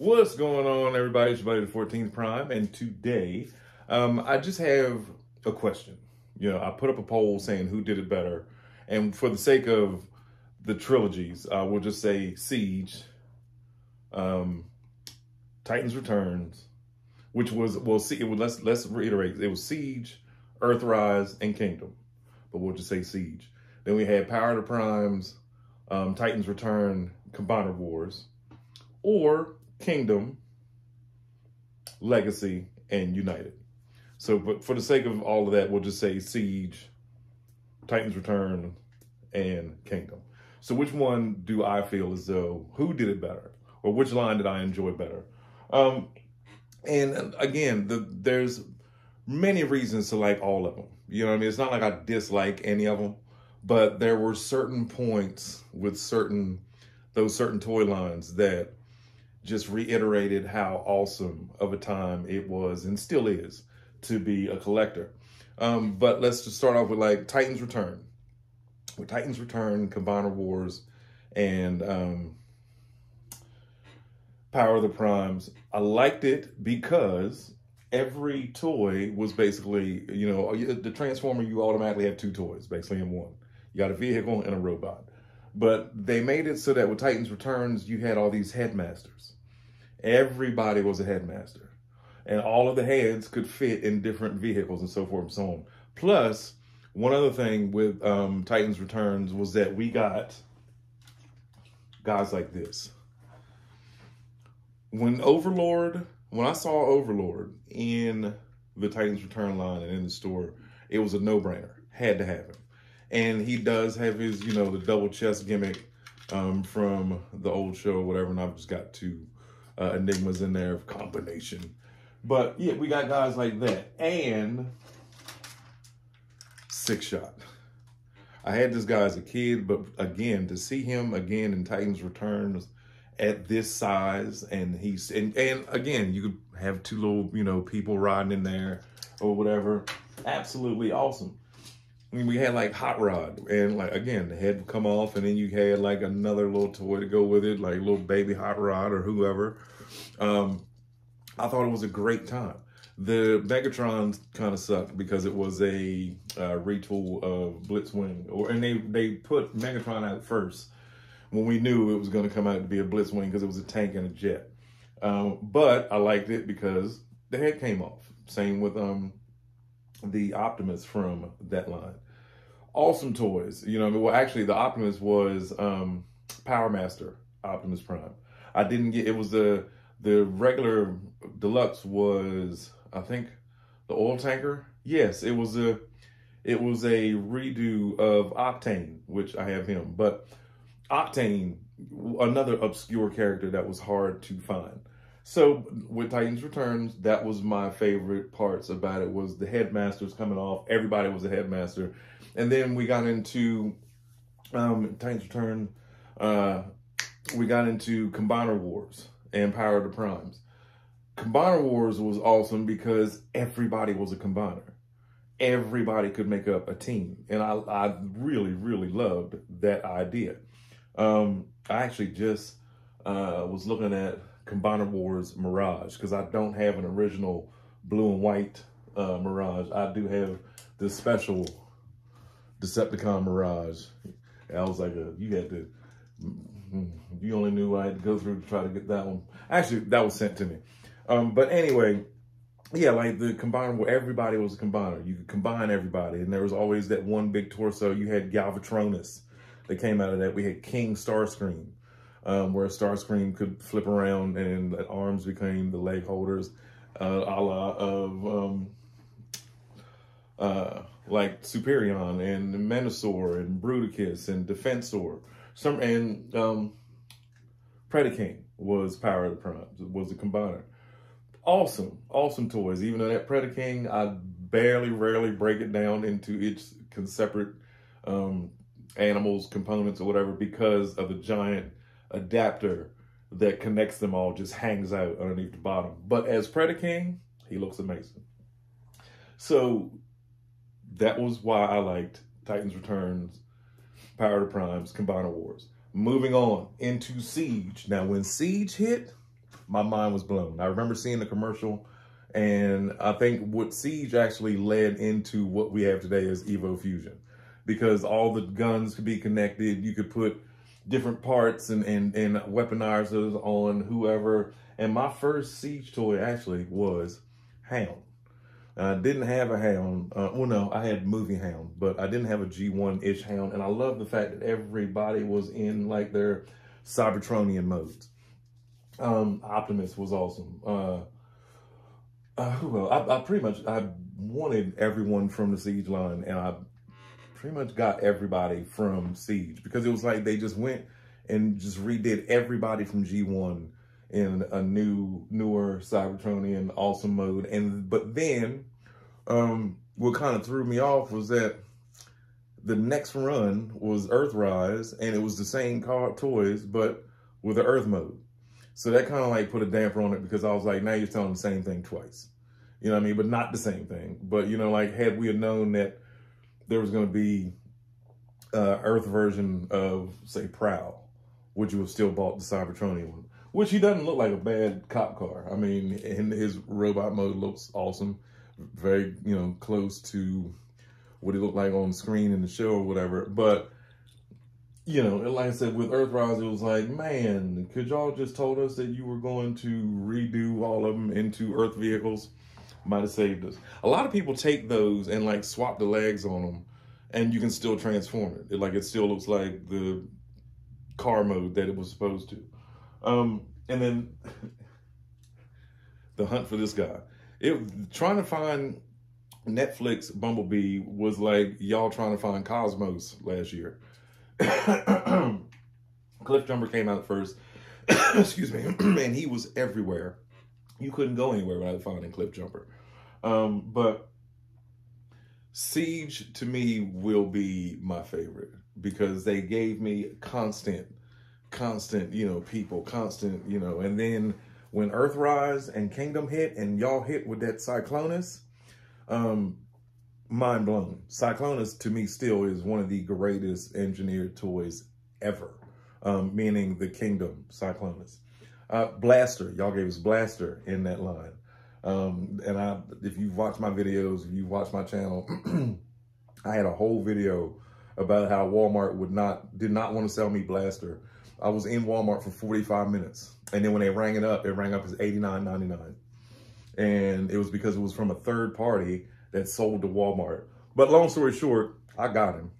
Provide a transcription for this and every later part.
What's going on, everybody? It's your buddy, the 14th Prime, and today I just have a question. I put up a poll saying who did it better, and for the sake of the trilogies, we'll just say Siege, Titans Returns, which was, let's reiterate, it was Siege, Earthrise, and Kingdom, but we'll just say Siege. Then we had Power of the Primes, Titans Return, Combiner Wars, or Kingdom, Legacy, and United. So, but for the sake of all of that, we'll just say Siege, Titans Return, and Kingdom. So which one do I feel as though, who did it better? Or which line did I enjoy better? And again, there's many reasons to like all of them. You know what I mean? It's not like I dislike any of them, but there were certain points with those certain toy lines that just reiterated how awesome of a time it was and still is to be a collector. But let's just start off with like Titans Return. With Titans Return, Combiner Wars, and Power of the Primes, I liked it because every toy was basically, the Transformer, you automatically have two toys basically in one. You got a vehicle and a robot. But they made it so that with Titans Returns, you had all these headmasters. Everybody was a headmaster. And all of the heads could fit in different vehicles and so forth and so on. Plus, one other thing with Titans Returns was that we got guys like this. When I saw Overlord in the Titans Return line and in the store, it was a no-brainer. Had to have him. And he does have his, the double chest gimmick from the old show or whatever. And I've just got two Enigmas in there of combination. But yeah, we got guys like that. And Six Shot. I had this guy as a kid, but again, to see him again in Titans Returns at this size, and again, you could have two little, people riding in there or whatever. Absolutely awesome. I mean, we had like Hot Rod, and like, again, the head would come off, and then you had like another little toy to go with it, like little baby Hot Rod or whoever. I thought it was a great time. The Megatron kind of sucked because it was a retool of Blitzwing, and they put Megatron out first when we knew it was going to come out to be a Blitzwing because it was a tank and a jet. But I liked it because the head came off. Same with the Optimus from that line. Awesome toys. Well, actually, the Optimus was Power Master Optimus Prime. I didn't get, it was the regular deluxe was, I think, the oil tanker. Yes, it was a redo of Octane, which I have him. But Octane, another obscure character that was hard to find. So with Titans Returns, that was my favorite parts about it, was the headmasters coming off. Everybody was a headmaster. And then we got into Titans Return, we got into Combiner Wars and Power of the Primes. Combiner Wars was awesome because everybody was a combiner. Everybody could make up a team. And I really, really loved that idea. I actually just was looking at Combiner Wars Mirage because I don't have an original blue and white Mirage. I do have the special Decepticon Mirage. I was like, you only knew I had to go through to try to get that one. Actually, that was sent to me. But anyway, yeah, like the Combiner where everybody was a combiner. You could combine everybody, and there was always that one big torso. You had Galvatronus that came out of that. We had King Starscream, where Starscream could flip around and the arms became the leg holders, a la of like Superion and Menasor and Bruticus and Defensor. Predaking was Power of the Primes. It was a combiner. Awesome, awesome toys. Even though that Predaking, I rarely break it down into its separate animals, components, or whatever because of the giant adapter that connects them all, just hangs out underneath the bottom. But as Predaking, he looks amazing. So that was why I liked Titans Returns, Power of the Primes, Combiner Wars. Moving on into Siege. Now, when Siege hit, my mind was blown. I remember seeing the commercial, and I think what Siege actually led into what we have today is Evo Fusion, because all the guns could be connected. You could put different parts and weaponizers on whoever. And my first Siege toy actually was Hound. I didn't have a Hound. Well, no, I had Movie Hound, but I didn't have a G1-ish Hound. And I love the fact that everybody was in like their Cybertronian modes. Optimus was awesome. Who else? I wanted everyone from the Siege line, and I pretty much got everybody from Siege, because it was like they just went and just redid everybody from G1 in a newer Cybertronian awesome mode. But then what kind of threw me off was that the next run was Earthrise, and it was the same toys, but with the Earth mode. So that kind of like put a damper on it, because I was like, now you're telling the same thing twice. You know what I mean? But not the same thing. But, you know, like, had we had known that there was going to be Earth version of, say, Prowl, would you have still bought the Cybertronian one? Which he doesn't look like a bad cop car. I mean, and his robot mode looks awesome. Very, you know, close to what he looked like on screen in the show or whatever. But, you know, like I said, with Earthrise, it was like, man, could y'all just told us that you were going to redo all of them into Earth vehicles? Might have saved us. A lot of people take those and like swap the legs on them, and you can still transform it. It still looks like the car mode that it was supposed to. And then the hunt for this guy. Trying to find Netflix Bumblebee was like y'all trying to find Cosmos last year. Cliffjumper came out first. Excuse me. And he was everywhere. You couldn't go anywhere without finding Cliffjumper. But Siege, to me, will be my favorite, because they gave me constant, you know, people, constant, you know. And then when Earthrise and Kingdom hit, and y'all hit with that Cyclonus, mind blown. Cyclonus, to me, still is one of the greatest engineered toys ever, meaning the Kingdom Cyclonus. Blaster, y'all gave us Blaster in that line. If you've watched my videos, if you've watched my channel, I had a whole video about how Walmart did not want to sell me Blaster. I was in Walmart for 45 minutes. And then when they rang it up as $89.99. And it was because it was from a third party that sold to Walmart. But long story short, I got him.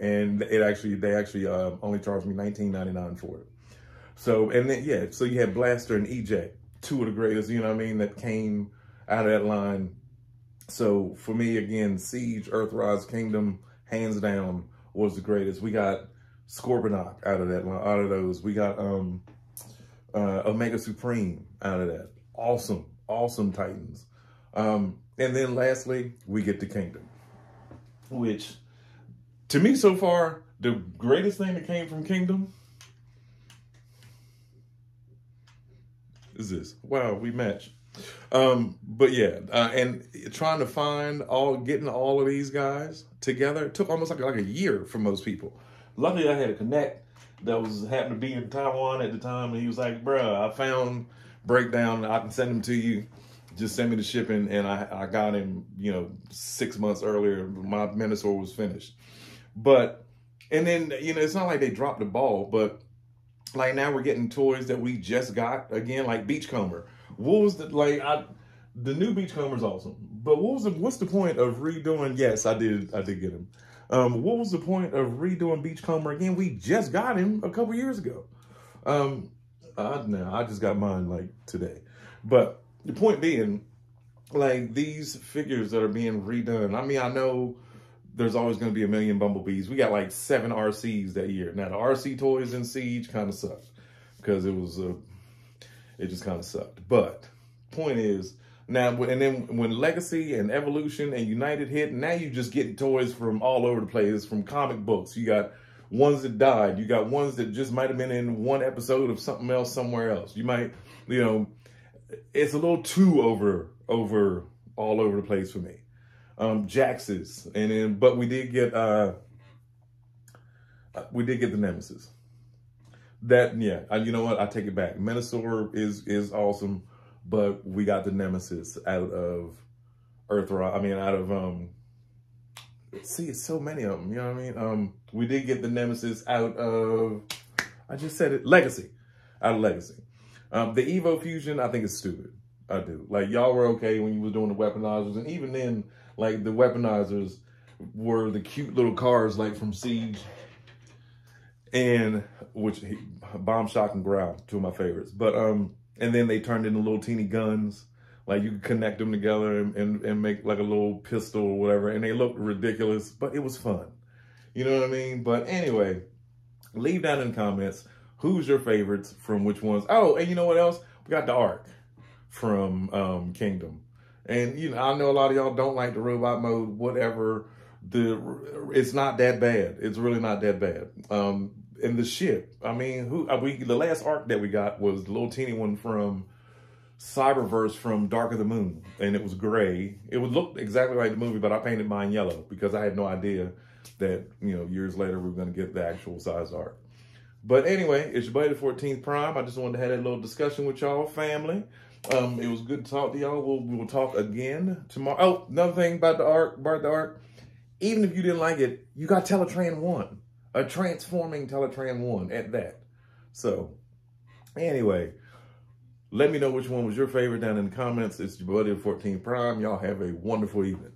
And they actually only charged me $19.99 for it. So, and then, yeah, so you had Blaster and Eject, two of the greatest, you know what I mean, that came out of that line. So for me, again, Siege, Earthrise, Kingdom, hands down, was the greatest. We got Scorponok out of that line, out of those. We got Omega Supreme out of that. Awesome, awesome Titans. And then lastly, we get the Kingdom, which to me so far, the greatest thing that came from Kingdom is this. Wow, we match. But yeah, and trying to find getting all of these guys together took almost like a year for most people. Luckily, I had a connect that happened to be in Taiwan at the time, and he was like, bruh, I found Breakdown, I can send him to you. Just send me the shipping, and I got him, you know, 6 months earlier. My Menasor was finished. But, and then, you know, it's not like they dropped the ball, but like now we're getting toys that we just got again, like Beachcomber. What was the the new Beachcomber's awesome, but what's the point of redoing? Yes, I did get him. What was the point of redoing Beachcomber again? We just got him a couple years ago. I just got mine like today. But the point being, like, these figures that are being redone. I mean, I know there's always going to be a million Bumblebees. We got like 7 RCs that year. Now the RC toys in Siege kind of sucked because it just kind of sucked. But point is, now, and then when Legacy and Evolution and United hit, now you just get toys from all over the place, from comic books. You got ones that died. You got ones that just might have been in one episode of something else somewhere else. You might, you know, it's a little too all over the place for me. Jax's, and then, but we did get the Nemesis. That, yeah, you know what? I take it back. Menasor is awesome, but we got the Nemesis out of Earthrise. I mean, out of, see, it's so many of them, you know what I mean? We did get the Nemesis out of, I just said it, Legacy. Out of Legacy. The Evo Fusion, I think is stupid. I do. Like, y'all were okay when you was doing the weaponizers, and even then, like, the weaponizers were the cute little cars, like, from Siege, and, which, Bomb, Shock, and Growl, two of my favorites. But, and then they turned into little teeny guns. Like, you could connect them together and make, like, a little pistol or whatever, and they looked ridiculous, but it was fun. You know what I mean? But anyway, leave down in the comments who's your favorites from which ones. Oh, and you know what else? We got the Ark from Kingdom. And, you know, I know a lot of y'all don't like the robot mode, whatever. It's not that bad. It's really not that bad. And the ship, I mean, the last Ark that we got was the little teeny one from Cyberverse from Dark of the Moon, and it was gray. It would look exactly like the movie, but I painted mine yellow because I had no idea that, you know, years later we were going to get the actual size Ark. But anyway, it's your buddy, the 14th Prime. I just wanted to have that little discussion with y'all, family. It was good to talk to y'all. We will talk again tomorrow. Oh, another thing about the Ark. Even if you didn't like it, you got Teletran 1. A transforming Teletran 1 at that. So, anyway, let me know which one was your favorite down in the comments. It's your buddy, the 14th Prime. Y'all have a wonderful evening.